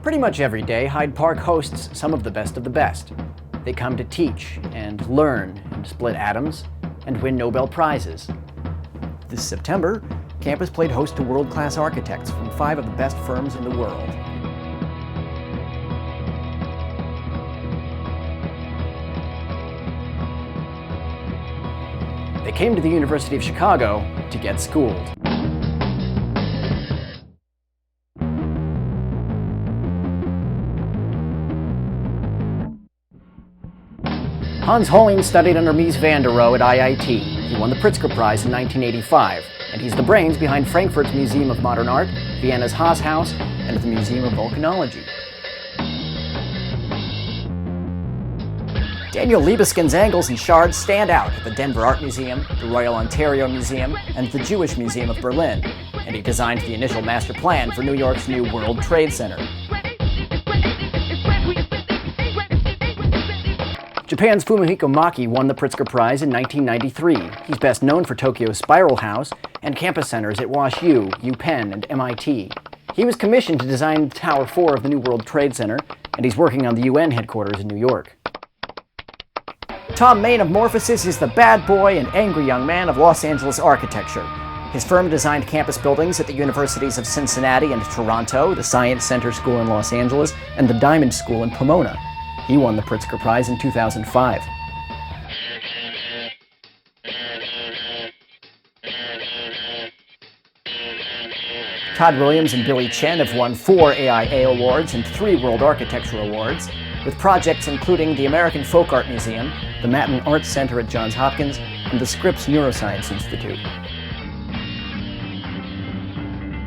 Pretty much every day, Hyde Park hosts some of the best. They come to teach and learn and split atoms and win Nobel Prizes. This September, campus played host to world-class architects from 5 of the best firms in the world. They came to the University of Chicago to get schooled. Hans Hollein studied under Mies van der Rohe at IIT. He won the Pritzker Prize in 1985, and he's the brains behind Frankfurt's Museum of Modern Art, Vienna's Haas House, and the Museum of Volcanology. Daniel Liebeskin's angles and shards stand out at the Denver Art Museum, the Royal Ontario Museum, and the Jewish Museum of Berlin, and he designed the initial master plan for New York's new World Trade Center. Japan's Fumihiko Maki won the Pritzker Prize in 1993. He's best known for Tokyo's Spiral House and campus centers at WashU, UPenn, and MIT. He was commissioned to design Tower 4 of the new World Trade Center, and he's working on the UN headquarters in New York. Tom Main of Morphosis is the bad boy and angry young man of Los Angeles architecture. His firm designed campus buildings at the universities of Cincinnati and Toronto, the Science Center School in Los Angeles, and the Diamond School in Pomona. He won the Pritzker Prize in 2005. Todd Williams and Billy Chen have won 4 AIA awards and 3 World Architecture Awards, with projects including the American Folk Art Museum, the Matin Arts Center at Johns Hopkins, and the Scripps Neuroscience Institute.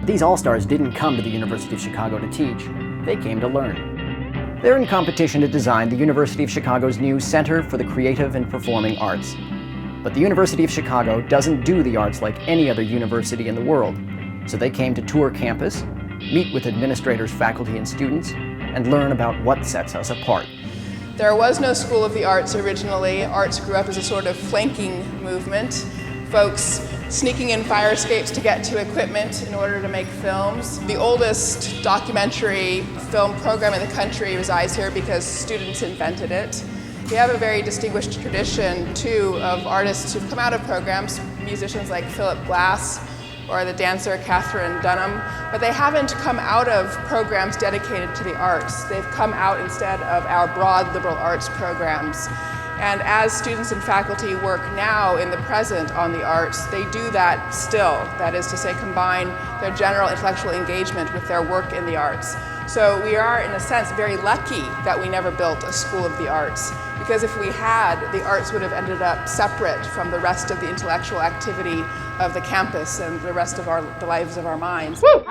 These all-stars didn't come to the University of Chicago to teach, they came to learn. They're in competition to design the University of Chicago's new Center for the Creative and Performing Arts. But the University of Chicago doesn't do the arts like any other university in the world, so they came to tour campus, meet with administrators, faculty, and students, and learn about what sets us apart. There was no School of the Arts originally. Arts grew up as a sort of flanking movement. Folks sneaking in fire escapes to get to equipment in order to make films. The oldest documentary film program in the country resides here because students invented it. We have a very distinguished tradition, too, of artists who've come out of programs, musicians like Philip Glass or the dancer Katherine Dunham, but they haven't come out of programs dedicated to the arts. They've come out instead of our broad liberal arts programs. And as students and faculty work now in the present on the arts, they do that still. That is to say, combine their general intellectual engagement with their work in the arts. So we are, in a sense, very lucky that we never built a School of the Arts, because if we had, the arts would have ended up separate from the rest of the intellectual activity of the campus and the rest of the lives of our minds. Woo!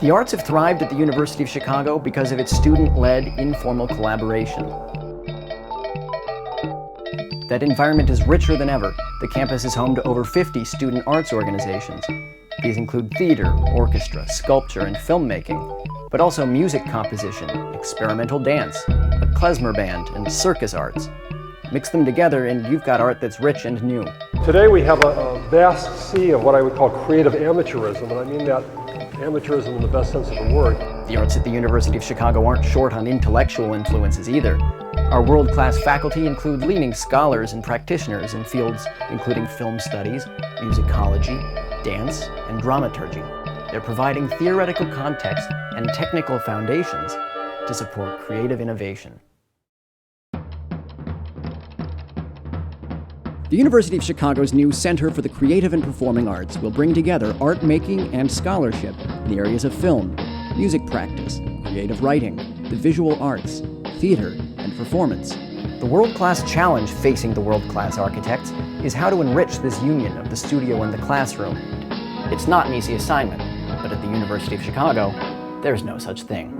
The arts have thrived at the University of Chicago because of its student-led, informal collaboration. That environment is richer than ever. The campus is home to over 50 student arts organizations. These include theater, orchestra, sculpture, and filmmaking, but also music composition, experimental dance, a klezmer band, and circus arts. Mix them together and you've got art that's rich and new. Today we have a vast sea of what I would call creative amateurism, and I mean that amateurism in the best sense of the word. The arts at the University of Chicago aren't short on intellectual influences either. Our world-class faculty include leading scholars and practitioners in fields including film studies, musicology, dance, and dramaturgy. They're providing theoretical context and technical foundations to support creative innovation. The University of Chicago's new Center for the Creative and Performing Arts will bring together art making and scholarship in the areas of film, music practice, creative writing, the visual arts, theater, and performance. The world-class challenge facing the world-class architects is how to enrich this union of the studio and the classroom. It's not an easy assignment, but at the University of Chicago, there's no such thing.